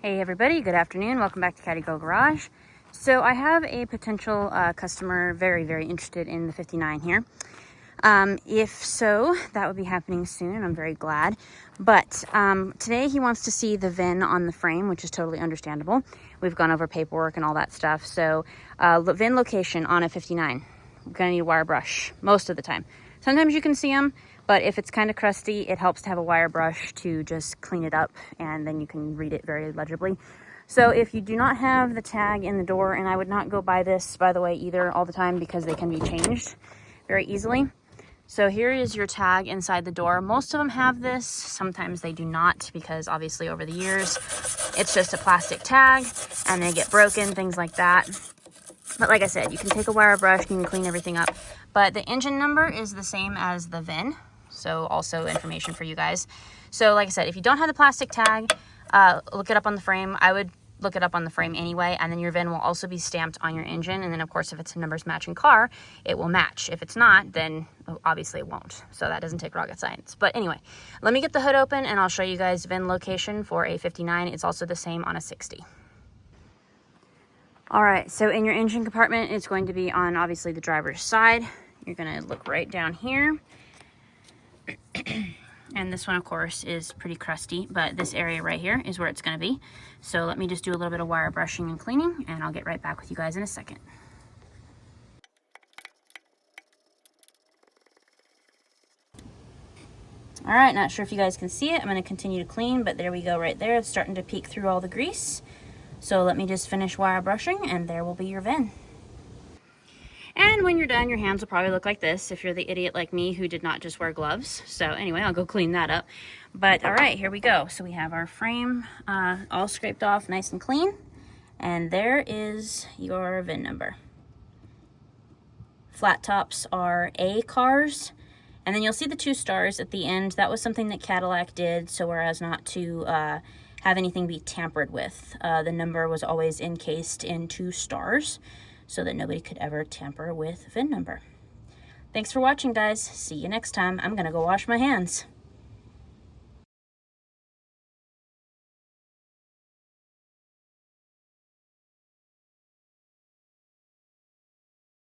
Hey everybody, good afternoon. Welcome back to Caddy Girl Garage. So I have a potential customer very interested in the 59 here. If so, that would be happening soon and I'm very glad. But today he wants to see the VIN on the frame, which is totally understandable. We've gone over paperwork and all that stuff. So VIN location on a 59. We're gonna need a wire brush most of the time. Sometimes you can see them, but if it's kind of crusty, it helps to have a wire brush to just clean it up and then you can read it very legibly. So if you do not have the tag in the door, and I would not go buy this, by the way, either all the time because they can be changed very easily. So here is your tag inside the door. Most of them have this. Sometimes they do not because obviously over the years, it's just a plastic tag and they get broken, things like that. But like I said, you can take a wire brush, you can clean everything up. But the engine number is the same as the VIN. So also information for you guys. So like I said, if you don't have the plastic tag, look it up on the frame. I would look it up on the frame anyway, and then your VIN will also be stamped on your engine. And then of course, if it's a numbers matching car, it will match. If it's not, then obviously it won't. So that doesn't take rocket science. But anyway, let me get the hood open and I'll show you guys VIN location for a 59. It's also the same on a 60. All right, so in your engine compartment, it's going to be on obviously the driver's side. You're gonna look right down here. And this one, of course, is pretty crusty, but this area right here is where it's going to be. So let me just do a little bit of wire brushing and cleaning, and I'll get right back with you guys in a second. All right, not sure if you guys can see it. I'm going to continue to clean, but there we go right there. It's starting to peek through all the grease. So let me just finish wire brushing, and there will be your VIN. And when you're done, your hands will probably look like this if you're the idiot like me who did not just wear gloves. So anyway, I'll go clean that up. But all right, here we go. So we have our frame all scraped off nice and clean. And there is your VIN number. Flat tops are A cars. And then you'll see the 2 stars at the end. That was something that Cadillac did so as not to have anything be tampered with. The number was always encased in 2 stars. So that nobody could ever tamper with VIN number. Thanks for watching, guys. See you next time. I'm gonna go wash my hands.